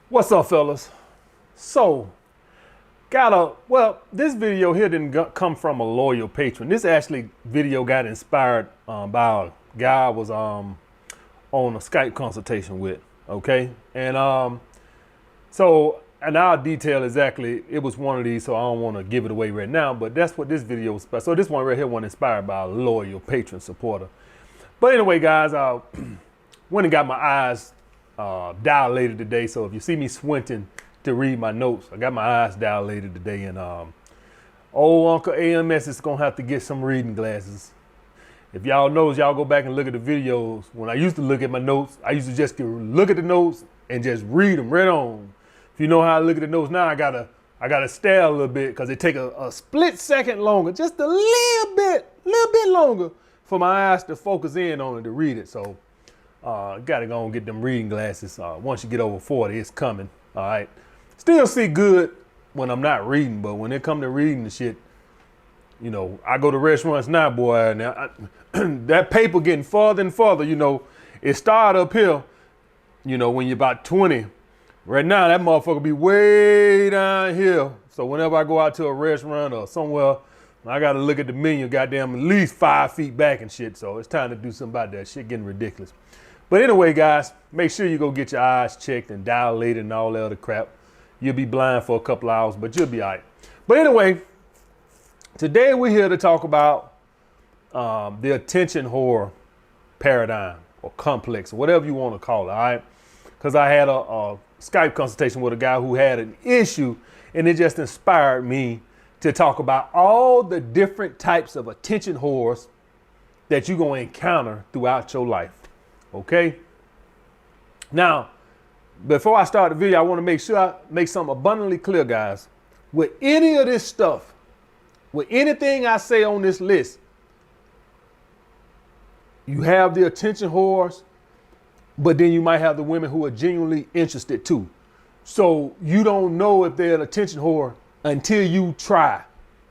What's up, fellas? So, this video here didn't come from a loyal patron. This actually video got inspired by a guy I was on a Skype consultation with, okay? And I'll detail exactly, it was one of these, so I don't want to give it away right now, but that's what this video was about. So this one right here was inspired by a loyal patron supporter. But anyway, guys, I went and got my eyes dilated today. So if you see me squinting to read my notes, I got my eyes dilated today, and old Uncle AMS is gonna have to get some reading glasses. If y'all knows, y'all go back and look at the videos. When I used to look at my notes, I used to just look at the notes and just read them right on. If you know how I look at the notes now, I gotta stare a little bit because it take a split second longer, just a little bit longer for my eyes to focus in on it to read it. So gotta go and get them reading glasses. Once you get over 40, it's coming. All right. Still see good when I'm not reading, but when it come to reading the shit, you know, I go to restaurants now, boy. Now that paper getting farther and farther. You know, it started up here. You know, when you're about 20. Right now, that motherfucker be way down here. So whenever I go out to a restaurant or somewhere, I gotta look at the menu, goddamn, at least 5 feet back and shit. So it's time to do something about that shit getting ridiculous. But anyway, guys, make sure you go get your eyes checked and dilated and all that other crap. You'll be blind for a couple hours, but you'll be all right. But anyway, today we're here to talk about the attention whore paradigm or complex, or whatever you want to call it, all right? Because I had a Skype consultation with a guy who had an issue, and it just inspired me to talk about all the different types of attention whores that you're going to encounter throughout your life. Okay. Now, before I start the video, I want to make sure I make something abundantly clear, guys. With any of this stuff, with anything I say on this list, you have the attention whores, but then you might have the women who are genuinely interested too. So you don't know if they're an attention whore until you try.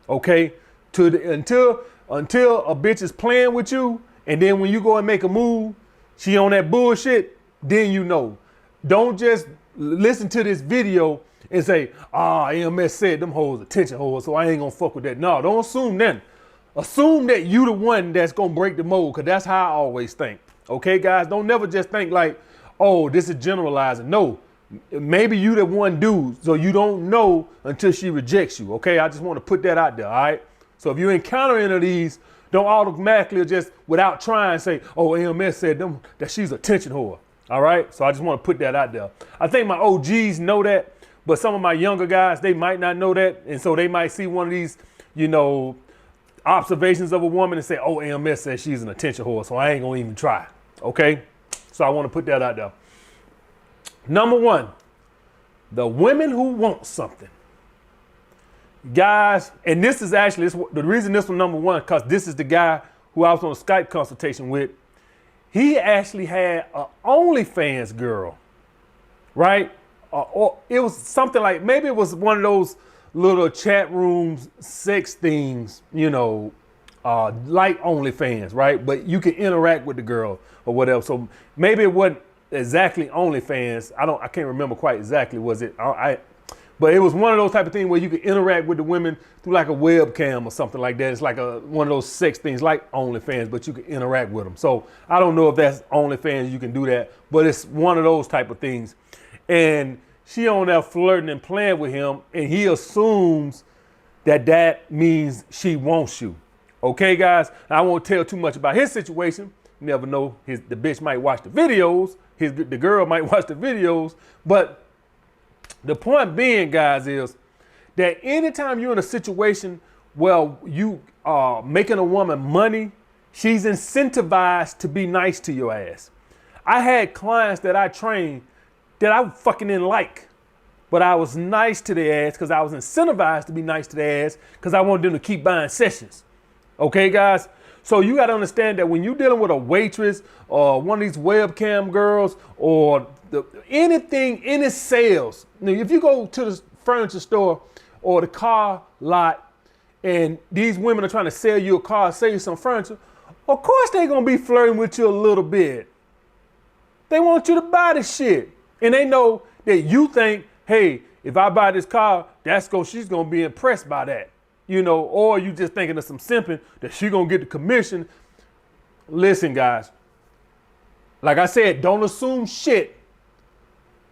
Okay. Until a bitch is playing with you, and then when you go and make a move, she on that bullshit, then you know. Don't just listen to this video and say, AMS said them hoes attention hoes, so I ain't gonna fuck with that. No, don't assume that. Assume that you the one that's gonna break the mold, because that's how I always think. Okay, guys? Don't never just think like, oh, this is generalizing. No, maybe you the one dude, so you don't know until she rejects you. Okay, I just want to put that out there, all right? So if you encounter any of these, don't automatically just without trying say, oh, AMS said them that she's a attention whore. All right. So I just want to put that out there. I think my OGs know that, but some of my younger guys, they might not know that. And so they might see one of these, you know, observations of a woman and say, oh, AMS says she's an attention whore, so I ain't gonna even try. Okay. So I want to put that out there. Number one, the women who want something. Guys, and this is actually the reason this was number one, because this is the guy who I was on a Skype consultation with. He actually had an OnlyFans girl, right? Or it was something like, maybe it was one of those little chat rooms, sex things, you know, like OnlyFans, right? But you can interact with the girl or whatever. So maybe it wasn't exactly OnlyFans. I can't remember quite exactly, was it? But it was one of those type of things where you could interact with the women through like a webcam or something like that. It's like one of those sex things like OnlyFans, but you can interact with them. So I don't know if that's OnlyFans, you can do that, but it's one of those type of things. And she on there flirting and playing with him, and he assumes that means she wants you. Okay, guys? I won't tell too much about his situation. You never know. The bitch might watch the videos. The girl might watch the videos, but the point being, guys, is that anytime you're in a situation where you are making a woman money, she's incentivized to be nice to your ass. I had clients that I trained that I fucking didn't like, but I was nice to their ass because I was incentivized to be nice to their ass because I wanted them to keep buying sessions. Okay, guys? So you got to understand that when you're dealing with a waitress or one of these webcam girls or any sales. Now, if you go to the furniture store or the car lot and these women are trying to sell you a car, sell you some furniture, Of course they gonna be flirting with you a little bit. They want you to buy the shit. And they know that you think, hey, if I buy this car, she's gonna be impressed by that. You know, or you just thinking of some simping that she gonna get the commission. Listen, guys, like I said, don't assume shit.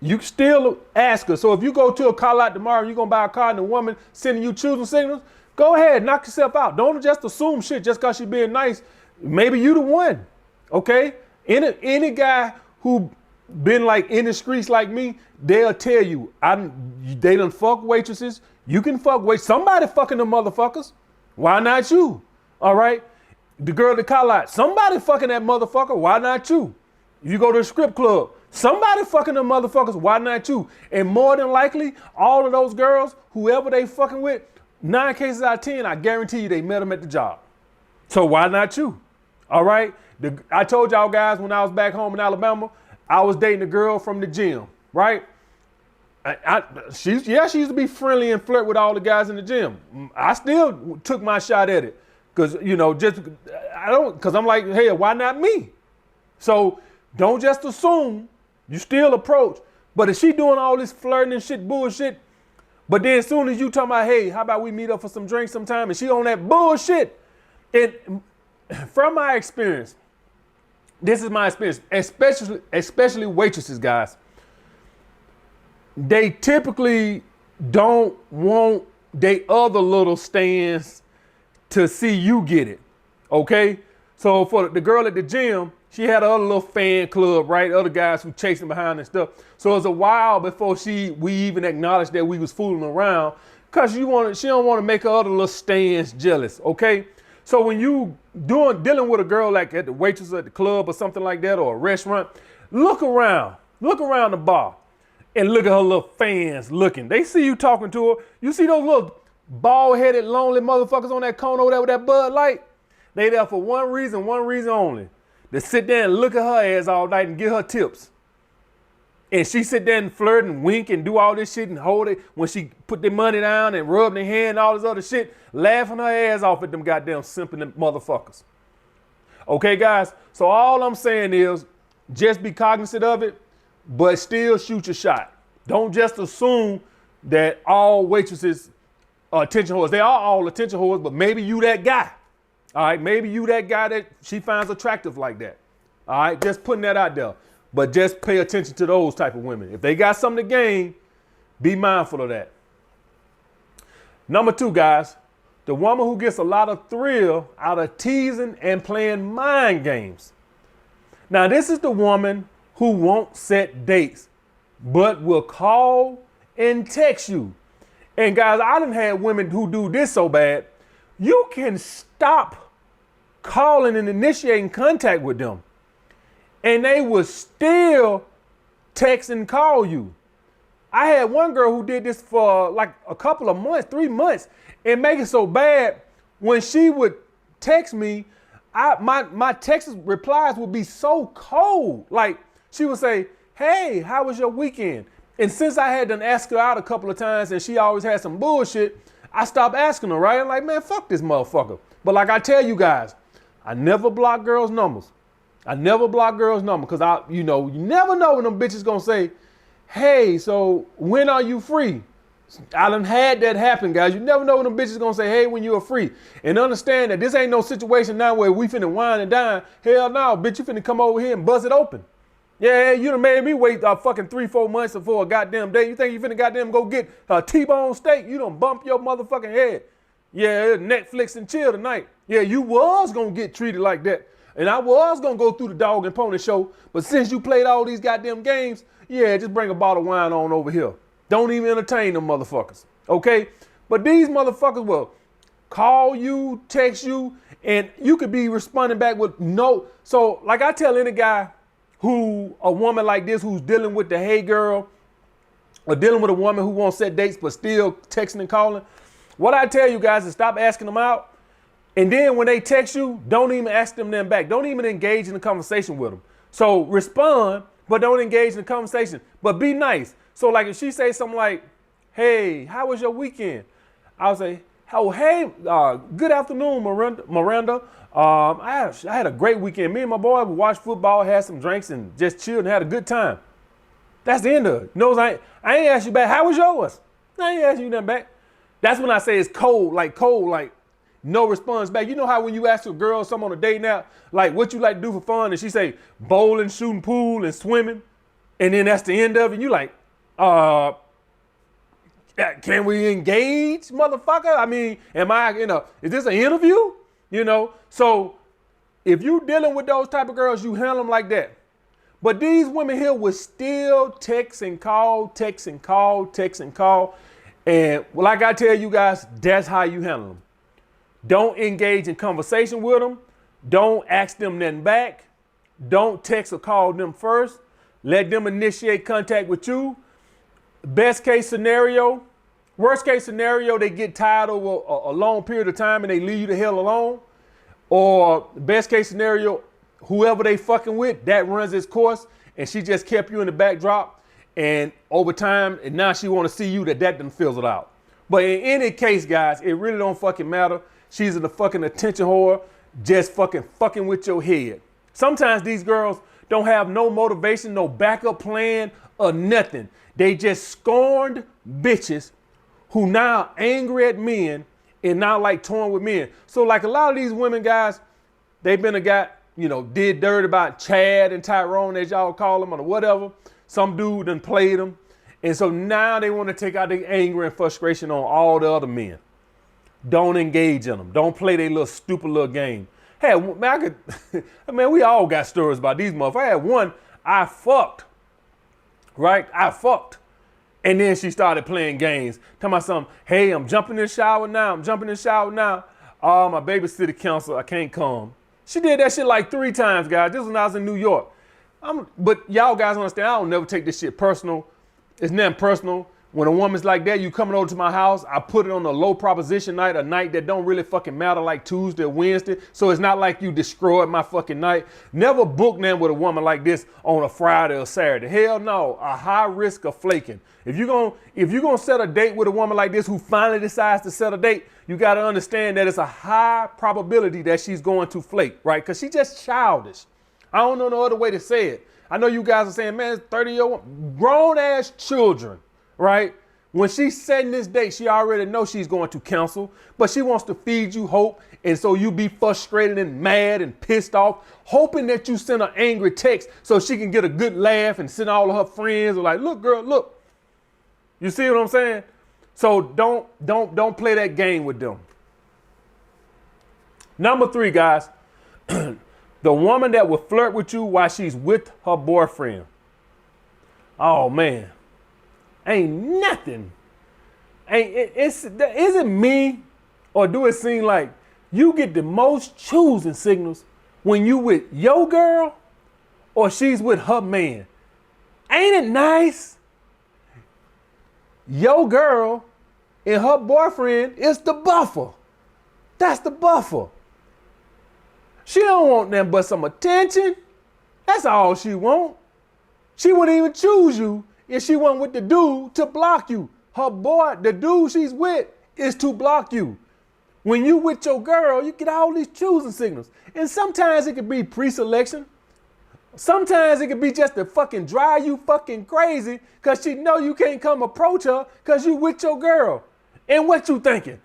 You still ask her. So if you go to a car lot tomorrow, you're gonna buy a car and the woman sending you choosing signals, go ahead, knock yourself out. Don't just assume shit just because she's being nice. Maybe you the one, okay? Any guy who been like in the streets like me, they'll tell you, they done fuck waitresses. You can fuck somebody fucking them motherfuckers. Why not you? All right? The girl at the car lot, somebody fucking that motherfucker. Why not you? You go to a strip club, somebody fucking them motherfuckers. Why not you? And more than likely, all of those girls, whoever they fucking with, 9 cases out of 10, I guarantee you they met them at the job. So why not you? All right? I told y'all guys when I was back home in Alabama, I was dating a girl from the gym, right? She used to be friendly and flirt with all the guys in the gym. I still took my shot at it because, because I'm like, hey, why not me? So don't just assume. You still approach. But if she doing all this flirting and shit, bullshit, but then as soon as you talking about, hey, how about we meet up for some drinks sometime, and she on that bullshit. And from my experience, this is my experience, especially waitresses, guys. They typically don't want they other little stands to see you get it, okay? So for the girl at the gym, she had her other little fan club, right? Other guys who chasing behind and stuff. So it was a while before we even acknowledged that we was fooling around, because she don't want to make her other little stands jealous, okay? So when you dealing with a girl like at the waitress at the club or something like that, or a restaurant, look around the bar and look at her little fans looking. They see you talking to her. You see those little bald-headed, lonely motherfuckers on that cone over there with that Bud Light? They there for one reason only. To sit there and look at her ass all night and get her tips. And she sit there and flirt and wink and do all this shit and hold it when she put their money down and rub their hand and all this other shit, laughing her ass off at them goddamn simping motherfuckers. Okay, guys? So all I'm saying is just be cognizant of it, but still shoot your shot. Don't just assume that all waitresses are attention whores. They are all attention whores, but maybe you that guy. All right, maybe you that guy that she finds attractive like that. All right, just putting that out there. But just pay attention to those type of women. If they got something to gain, be mindful of that. Number 2, guys, the woman who gets a lot of thrill out of teasing and playing mind games. Now, this is the woman who won't set dates, but will call and text you. And guys, I done had women who do this so bad, you can stop calling and initiating contact with them, and they will still text and call you. I had one girl who did this for like a couple of months, 3 months, and make it so bad when she would text me, my text replies would be so cold. Like she would say, hey, how was your weekend? And since I had done asked her out a couple of times and she always had some bullshit, I stopped asking her, right? I'm like, man, fuck this motherfucker. But like I tell you guys, I never block girls' numbers. I never block girls' numbers because you never know when them bitches gonna say, hey, so when are you free? I done had that happen, guys. You never know when them bitches gonna say, hey, when you are free. And understand that this ain't no situation now where we finna wine and dine. Hell no, bitch, you finna come over here and buzz it open. Yeah, you done made me wait fucking 3-4 months for a goddamn day. You think you finna goddamn go get a T-bone steak? You done bump your motherfucking head. Yeah, Netflix and chill tonight. Yeah, you was gonna get treated like that. And I was gonna go through the dog and pony show. But since you played all these goddamn games, yeah, just bring a bottle of wine on over here. Don't even entertain them motherfuckers, okay? But these motherfuckers will call you, text you, and you could be responding back with no. So like I tell any guy a woman like this who's dealing with the hey girl, or dealing with a woman who won't set dates but still texting and calling, what I tell you guys is stop asking them out. And then when they text you, don't even ask them back. Don't even engage in a conversation with them. So respond, but don't engage in the conversation. But be nice. So like if she says something like, hey, how was your weekend? I'll say, Oh, hey, good afternoon, Miranda. I had a great weekend. Me and my boy, we watched football, had some drinks, and just chilled and had a good time. That's the end of it. No, I ain't asked you back. How was yours? I ain't asked you nothing back. That's when I say it's cold, like no response back. You know how when you ask a girl something on a date now, like what you like to do for fun, and she say bowling, shooting pool, and swimming, and then that's the end of it. And you like, can we engage, motherfucker? I mean, is this an interview? You know, so if you dealing with those type of girls, you handle them like that. But these women here will still text and call. And like I tell you guys, that's how you handle them. Don't engage in conversation with them. Don't ask them nothing back. Don't text or call them first. Let them initiate contact with you. Worst case scenario, they get tired over a long period of time and they leave you the hell alone. Or best case scenario, whoever they fucking with, that runs its course and she just kept you in the backdrop. And over time, and now she want to see you that done fizzled out. But in any case, guys, it really don't fucking matter. She's a fucking attention whore, just fucking with your head. Sometimes these girls don't have no motivation, no backup plan or nothing. They just scorned bitches who now angry at men and now like torn with men. So like a lot of these women, guys, they've been did dirt about Chad and Tyrone, as y'all call them, or whatever. Some dude done played them. And so now they want to take out their anger and frustration on all the other men. Don't engage in them. Don't play their little stupid little game. Hey, man, we all got stories about these motherfuckers. I had one, I fucked. And then she started playing games. Tell me something, hey, I'm jumping in the shower now. Oh, my baby city council, I can't come. She did that shit like 3 times, guys. This was when I was in New York. But y'all guys understand, I don't never take this shit personal. It's nothing personal. When a woman's like that, you coming over to my house, I put it on a low proposition night, a night that don't really fucking matter, like Tuesday or Wednesday. So it's not like you destroyed my fucking night. Never book them with a woman like this on a Friday or Saturday. Hell no, a high risk of flaking. If you're gonna set a date with a woman like this who finally decides to set a date, you gotta understand that it's a high probability that she's going to flake, right? Because she's just childish. I don't know no other way to say it. I know you guys are saying, man, it's 30-year-old grown ass children, right? When she's setting this date, she already knows she's going to cancel, but she wants to feed you hope. And so you be frustrated and mad and pissed off, hoping that you send an angry text so she can get a good laugh and send all of her friends like, look, girl, look. You see what I'm saying? So don't play that game with them. Number 3, guys. The woman that will flirt with you while she's with her boyfriend. Oh, man. Ain't nothing. Is it me, or do it seem like you get the most choosing signals when you with your girl or she's with her man? Ain't it nice? Your girl and her boyfriend is the buffer. That's the buffer. She don't want nothing but some attention. That's all she want. She wouldn't even choose you if she wasn't with the dude to block you. Her boy, the dude she's with, is to block you. When you with your girl, you get all these choosing signals. And sometimes it could be pre-selection. Sometimes it could be just to fucking drive you fucking crazy because she know you can't come approach her because you with your girl. And what you thinking?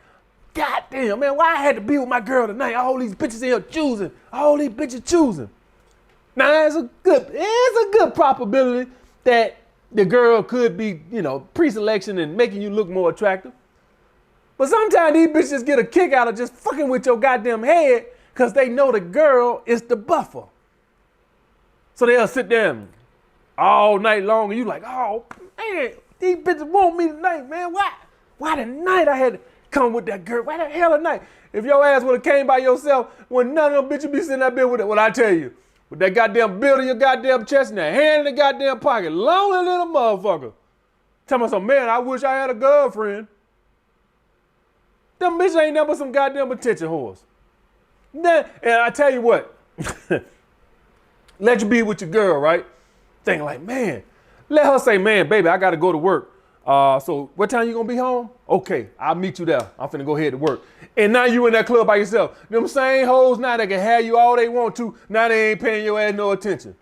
God damn, man, why I had to be with my girl tonight? All these bitches in here choosing. All these bitches choosing. Now, it's a good probability that the girl could be, pre-selection and making you look more attractive. But sometimes these bitches get a kick out of just fucking with your goddamn head because they know the girl is the buffer. So they'll sit there all night long and you like, oh, man, these bitches want me tonight, man. Why tonight I had to come with that girl? Why the hell tonight? If your ass would have came by yourself, when none of them bitches be sitting that bitch with it, well, I tell you, with that goddamn bill in your goddamn chest and that hand in the goddamn pocket, lonely little motherfucker. Tell me some, man, I wish I had a girlfriend. Them bitches ain't never some goddamn attention whores. And I tell you what, let you be with your girl, right? Thinking like, man, let her say, man, baby, I got to go to work. So what time you gonna be home? Okay, I'll meet you there. I'm finna go ahead to work. And now you in that club by yourself. Them same hoes now that can have you all they want to, now they ain't paying your ass no attention.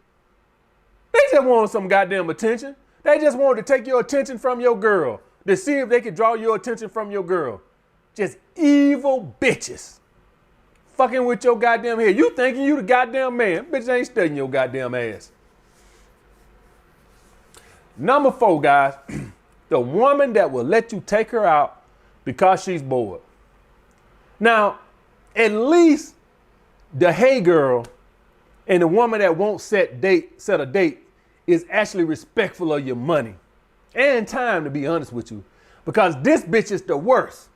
They just want some goddamn attention. They just wanted to take your attention from your girl, to see if they could draw your attention from your girl. Just evil bitches. Fucking with your goddamn head. You thinking you the goddamn man. Bitch ain't studying your goddamn ass. Number 4, guys. The woman that will let you take her out because she's bored. Now, at least the hey girl and the woman that won't set a date is actually respectful of your money and time, to be honest with you. Because this bitch is the worst.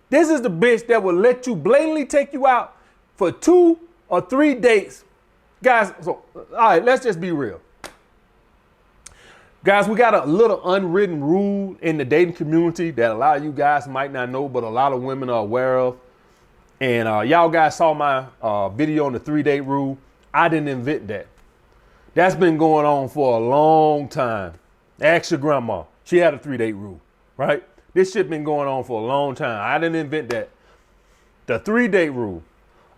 This is the bitch that will let you blatantly take you out for 2 or 3 dates. Guys, so, all right, let's just be real. Guys, we got a little unwritten rule in the dating community that a lot of you guys might not know, but a lot of women are aware of. And y'all guys saw my video on the 3-date rule. I didn't invent that. That's been going on for a long time. Ask your grandma. She had a 3-date rule, right? This shit been going on for a long time. I didn't invent that. The 3-date rule.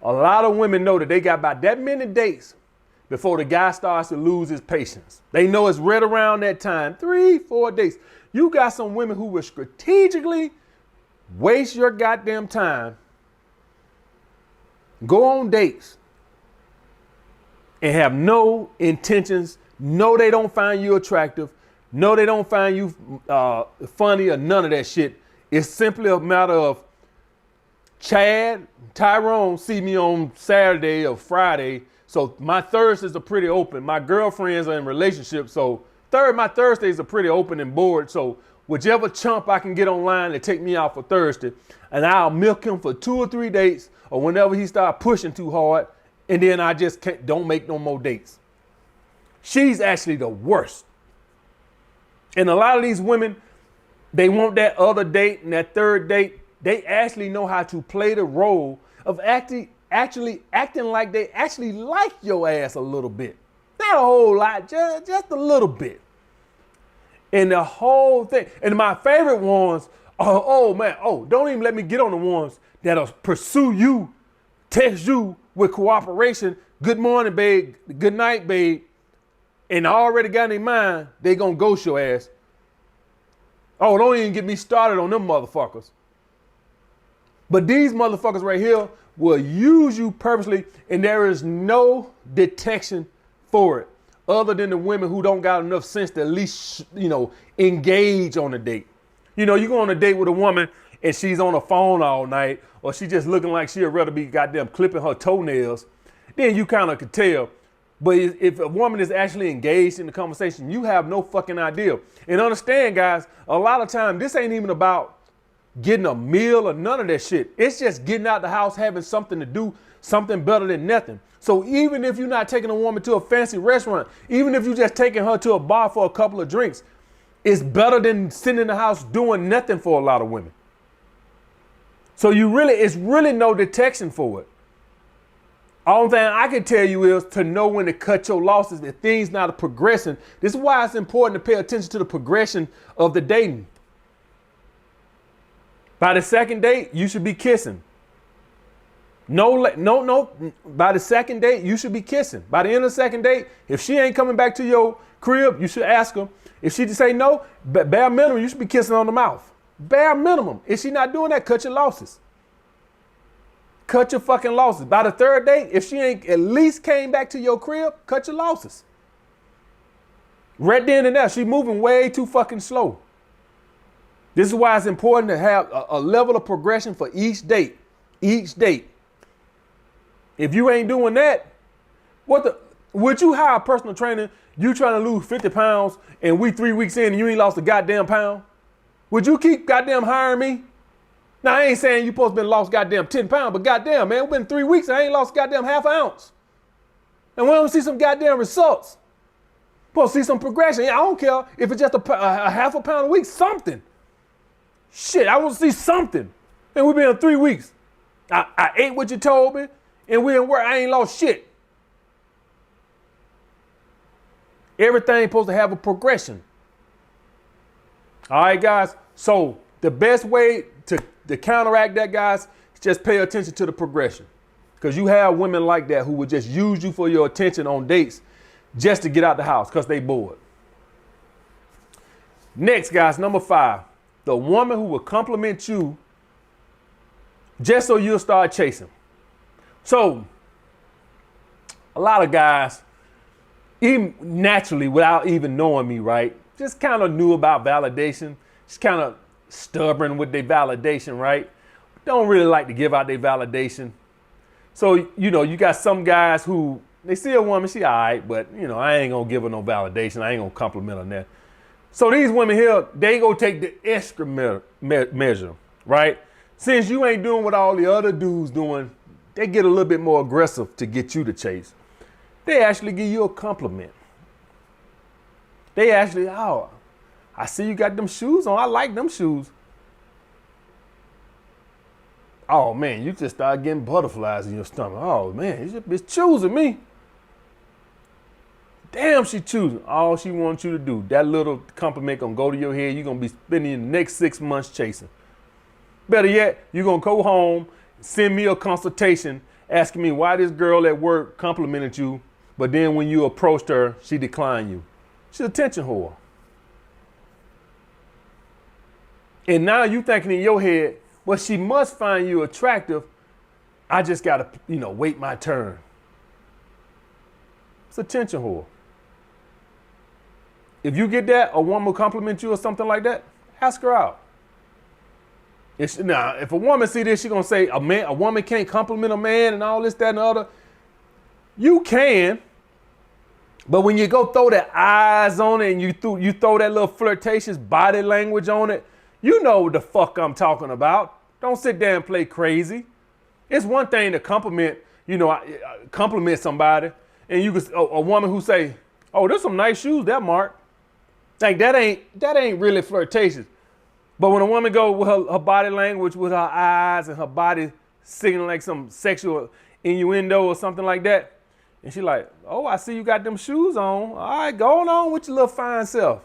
A lot of women know that they got about that many dates before the guy starts to lose his patience. They know it's right around that time, 3-4 dates. You got some women who will strategically waste your goddamn time, go on dates, and have no intentions. No, they don't find you attractive. No, they don't find you funny or none of that shit. It's simply a matter of Chad, Tyrone see me on Saturday or Friday. So my Thursdays are pretty open. My girlfriends are in relationships. So my Thursdays are pretty open and bored. So whichever chump I can get online to take me out for Thursday, and I'll milk him for 2 or 3 dates, or whenever he start pushing too hard, and then I just don't make no more dates. She's actually the worst. And a lot of these women, they want that other date and that 3rd date. They actually know how to play the role of actually acting like they actually like your ass a little bit. Not a whole lot, just a little bit. And the whole thing. And my favorite ones, don't even let me get on the ones that'll pursue you, text you with cooperation. Good morning, babe. Good night, babe. And I already got in their mind, they gonna ghost your ass. Oh, don't even get me started on them motherfuckers. But these motherfuckers right here will use you purposely, and there is no detection for it other than the women who don't got enough sense to at least, engage on a date. You go on a date with a woman and she's on the phone all night, or she just looking like she'd rather be goddamn clipping her toenails, then you kind of could tell. But if a woman is actually engaged in the conversation, you have no fucking idea. And understand, guys, a lot of time, this ain't even about getting a meal or none of that shit. It's just getting out the house, having something to do, something better than nothing. So even if you're not taking a woman to a fancy restaurant, even if you're just taking her to a bar for a couple of drinks, it's better than sitting in the house doing nothing for a lot of women. So it's really no detection for it. All thing I can tell you is to know when to cut your losses if things not progressing. This is why it's important to pay attention to the progression of the dating. By the 2nd date, you should be kissing. No. By the 2nd date, you should be kissing. By the end of the 2nd date, if she ain't coming back to your crib, you should ask her. If she just say no, bare minimum, you should be kissing on the mouth. Bare minimum. If she not doing that, cut your losses. Cut your fucking losses. By the 3rd date, if she ain't at least came back to your crib, cut your losses. Right then and there, she moving way too fucking slow. This is why it's important to have a level of progression for each date. Each date. If you ain't doing that, would you hire a personal trainer? You trying to lose 50 pounds and we 3 weeks in and you ain't lost a goddamn pound? Would you keep goddamn hiring me? Now, I ain't saying you supposed to been lost goddamn 10 pounds, but goddamn, man, it's been 3 weeks and I ain't lost goddamn half an ounce. And we don't see some goddamn results. Supposed to see some progression. Yeah, I don't care if it's just a half a pound a week, something. Shit, I want to see something. And we've been in 3 weeks. I ate what you told me, and we didn't work. I ain't lost shit. Everything supposed to have a progression. All right, guys. So the best way to counteract that, guys, is just pay attention to the progression. Because you have women like that who would just use you for your attention on dates just to get out the house because they bored. Next, guys, number 5, the woman who will compliment you just so you'll start chasing. So a lot of guys, even naturally, without even knowing me, right, just kind of knew about validation, just kind of stubborn with their validation, right? Don't really like to give out their validation. So, you know, you got some guys who, they see a woman, she all right, but, you know, I ain't going to give her no validation. I ain't going to compliment her on that. So these women here, they go take the extra measure, right? Since you ain't doing what all the other dudes doing, they get a little bit more aggressive to get you to chase. They actually give you a compliment. They actually, oh, I see you got them shoes on. I like them shoes. Oh man, you just start getting butterflies in your stomach. Oh man, this bitch choosing me. Damn, she choosing. All she wants you to do, that little compliment gonna go to your head. You're gonna be spending the next 6 months chasing. Better yet, you're gonna go home, send me a consultation, asking me why this girl at work complimented you, but then when you approached her, she declined you. She's an attention whore. And now you thinking in your head, well, she must find you attractive. I just gotta, wait my turn. It's attention whore. If you get that, a woman will compliment you or something like that, ask her out. If a woman see this, she gonna say a woman can't compliment a man and all this, that, and the other. You can, but when you go throw that eyes on it and you throw that little flirtatious body language on it, you know what the fuck I'm talking about. Don't sit there and play crazy. It's one thing to compliment somebody, and you could a woman who say, "Oh, there's some nice shoes there, Mark." Like that ain't really flirtatious. But when a woman go with her body language, with her eyes and her body signaling like some sexual innuendo or something like that, and she like, "Oh, I see you got them shoes on. All right, going on with your little fine self."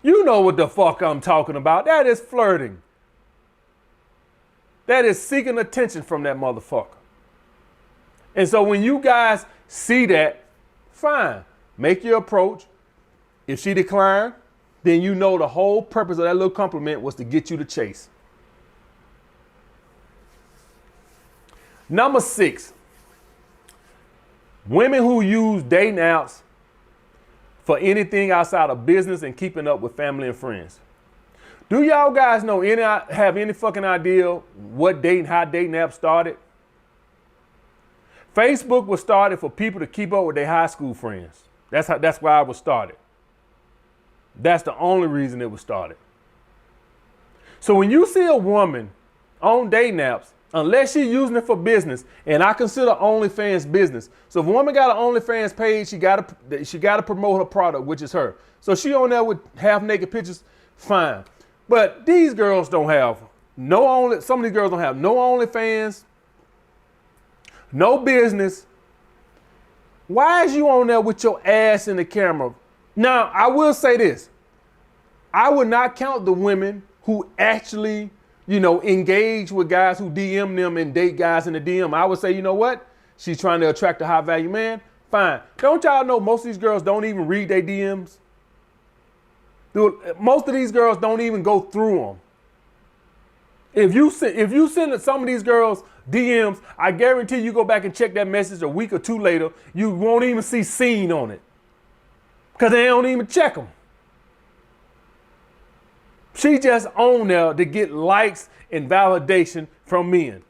You know what the fuck I'm talking about. That is flirting. That is seeking attention from that motherfucker. And so when you guys see that, fine, make your approach. If she declined, then you know the whole purpose of that little compliment was to get you to chase. Number 6, women who use dating apps for anything outside of business and keeping up with family and friends. Do y'all guys have any fucking idea how dating apps started? Facebook was started for people to keep up with their high school friends. That's why it was started. That's the only reason it was started. So when you see a woman on dating apps, unless she's using it for business, and I consider OnlyFans business. So if a woman got an OnlyFans page, she gotta promote her product, which is her. So she on there with half naked pictures, fine. But these girls don't have some of these girls don't have no OnlyFans, no business. Why is you on there with your ass in the camera? Now, I will say this. I would not count the women who actually, engage with guys who DM them and date guys in the DM. I would say, you know what? She's trying to attract a high value man. Fine. Don't y'all know most of these girls don't even read their DMs? Dude, most of these girls don't even go through them. If you send some of these girls DMs, I guarantee you go back and check that message a week or two later, you won't even see seen on it. Because they don't even check them. She just on there to get likes and validation from men.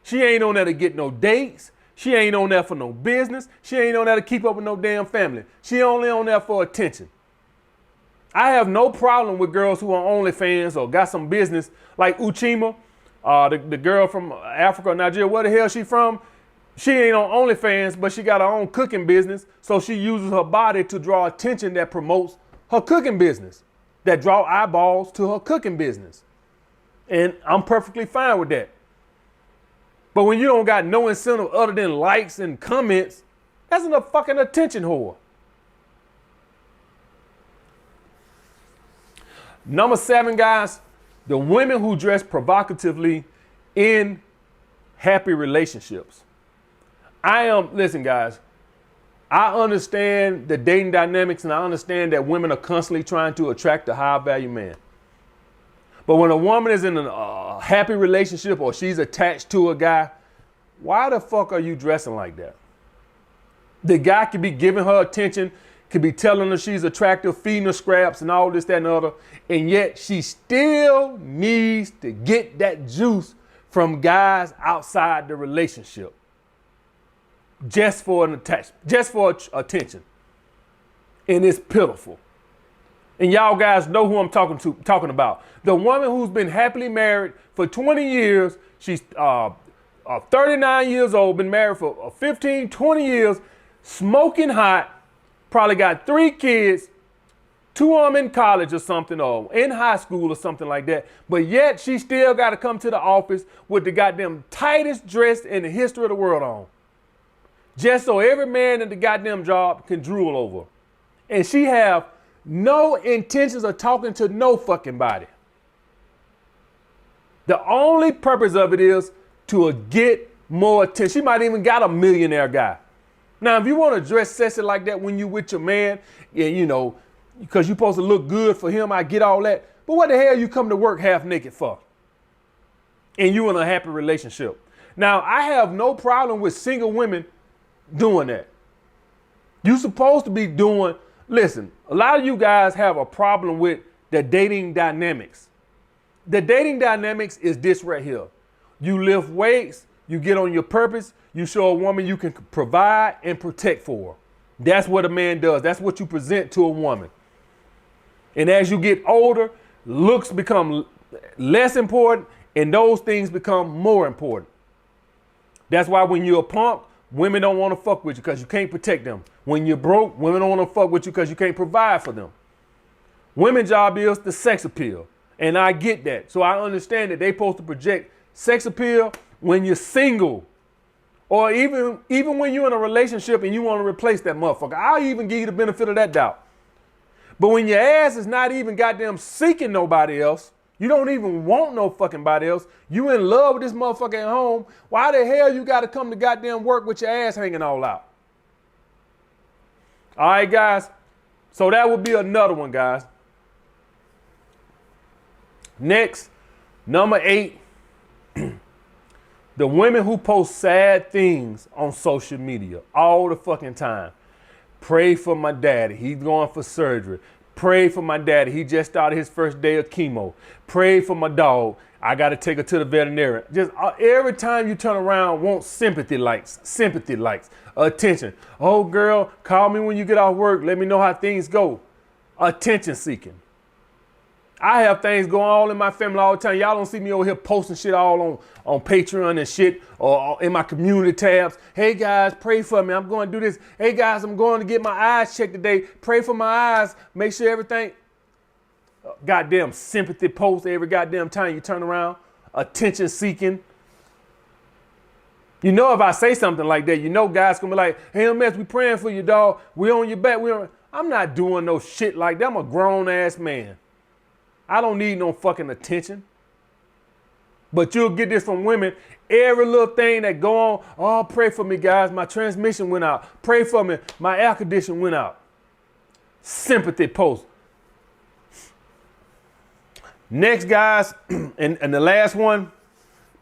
She ain't on there to get no dates. She ain't on there for no business. She ain't on there to keep up with no damn family. She only on there for attention. I have no problem with girls who are OnlyFans or got some business like Uchima, the girl from Africa or Nigeria. Where the hell she from? She ain't on OnlyFans, but she got her own cooking business. So she uses her body to draw attention that promotes her cooking business, that draw eyeballs to her cooking business. And I'm perfectly fine with that. But when you don't got no incentive other than likes and comments, that's a fucking attention whore. Number 7, guys, the women who dress provocatively in happy relationships. Listen, guys, I understand the dating dynamics and I understand that women are constantly trying to attract a high value man. But when a woman is in a happy relationship or she's attached to a guy, why the fuck are you dressing like that? The guy could be giving her attention, could be telling her she's attractive, feeding her scraps and all this, that, and the other, and yet she still needs to get that juice from guys outside the relationship. Just for an attachment, just for attention. And it's pitiful. And y'all guys know who I'm talking about. The woman who's been happily married for 20 years, she's 39 years old, been married for 15, 20 years, smoking hot, probably got 3 kids, 2 of them in college or something, or in high school or something like that. But yet she still got to come to the office with the goddamn tightest dress in the history of the world on. Just so every man in the goddamn job can drool over. And she have no intentions of talking to no fucking body. The only purpose of it is to get more attention. She might even got a millionaire guy. Now, if you want to dress sexy like that when you with your man, and you know, because you're supposed to look good for him, I get all that. But what the hell you come to work half naked for? And you in a happy relationship. Now, I have no problem with single women doing that. You supposed to be doing, listen, a lot of you guys have a problem with the dating dynamics. The dating dynamics is this right here. You lift weights, you get on your purpose, you show a woman you can provide and protect for her. That's what a man does. That's what you present to a woman. And as you get older, looks become less important and those things become more important. That's why when you're a punk, women don't want to fuck with you because you can't protect them. When you're broke, women don't want to fuck with you because you can't provide for them. Women's job is the sex appeal. And I get that. So I understand that they're supposed to project sex appeal when you're single. Or even when you're in a relationship and you want to replace that motherfucker. I'll even give you the benefit of that doubt. But when your ass is not even goddamn seeking nobody else, you don't even want no fucking body else, you in love with this motherfucker at home, why the hell you got to come to goddamn work with your ass hanging all out? All right, guys. So that would be another one, guys. Next, number 8, the women who post sad things on social media all the fucking time. Pray for my daddy. He's going for surgery. Pray for my daddy. He just started his first day of chemo. Pray for my dog. I got to take her to the veterinarian. Just every time you turn around, want sympathy likes, attention. Oh, girl, call me when you get off work. Let me know how things go. Attention seeking. I have things going on in my family all the time. Y'all don't see me over here posting shit all on Patreon and shit or in my community tabs. Hey guys, pray for me. I'm going to do this. Hey guys, I'm going to get my eyes checked today. Pray for my eyes. Make sure everything. Goddamn sympathy post every goddamn time you turn around. Attention seeking. You know, if I say something like that, you know guys gonna be like, hey, mess, we praying for you, dog. We on your back. I'm not doing no shit like that. I'm a grown ass man. I don't need no fucking attention. But you'll get this from women. Every little thing that go on, oh, pray for me, guys. My transmission went out. Pray for me. My air conditioning went out. Sympathy post. Next, guys, and the last one,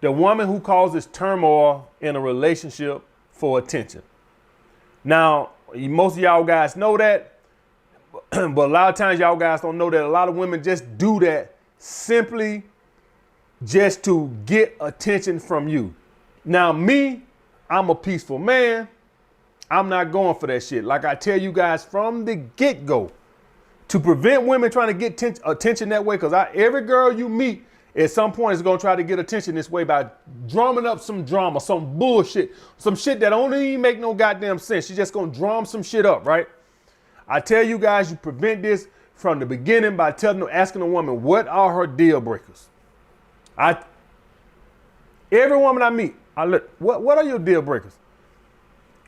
the woman who causes turmoil in a relationship for attention. Now, most of y'all guys know that. But a lot of times y'all guys don't know that a lot of women just do that simply just to get attention from you. Now me, I'm a peaceful man. I'm not going for that shit. Like I tell you guys from the get-go, to prevent women trying to get attention that way, because every girl you meet at some point is going to try to get attention this way by drumming up some drama, some bullshit, some shit that don't even make no goddamn sense. She's just going to drum some shit up, right? I tell you guys, you prevent this from the beginning by asking a woman, what are her deal breakers? Every woman I meet, what are your deal breakers?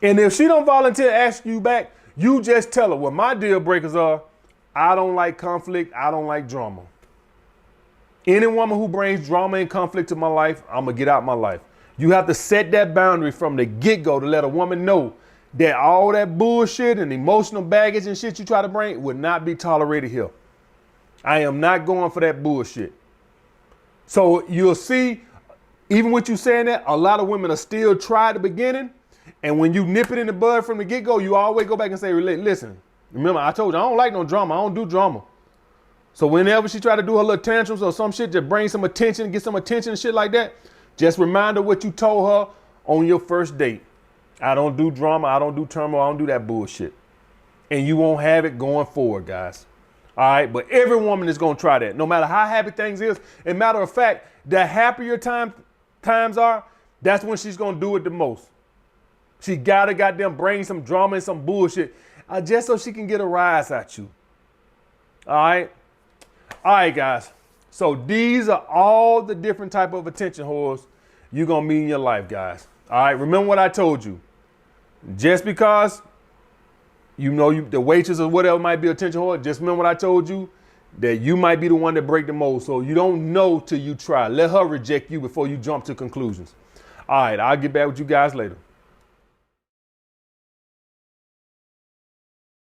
And if she don't volunteer to ask you back, you just tell her, what my deal breakers are, I don't like conflict, I don't like drama. Any woman who brings drama and conflict to my life, I'm going to get out my life. You have to set that boundary from the get-go to let a woman know that all that bullshit and emotional baggage and shit you try to bring would not be tolerated here. I am not going for that bullshit. So you'll see, even with you saying that, a lot of women are still try at the beginning. And when you nip it in the bud from the get-go, you always go back and say, listen, remember, I told you, I don't like no drama. I don't do drama. So whenever she try to do her little tantrums or some shit to bring some attention, get some attention and shit like that, just remind her what you told her on your first date. I don't do drama. I don't do turmoil. I don't do that bullshit. And you won't have it going forward, guys. All right. But every woman is going to try that, no matter how happy things is. And matter of fact, the happier times are, that's when she's going to do it the most. She got to goddamn bring some drama and some bullshit just so she can get a rise at you. All right. All right, guys. So these are all the different type of attention whores you're going to meet in your life, guys. All right. Remember what I told you. Just because the waitress or whatever might be attention whore, just remember what I told you, that you might be the one that break the mold. So you don't know till you try. Let her reject you before you jump to conclusions. All right. I'll get back with you guys later.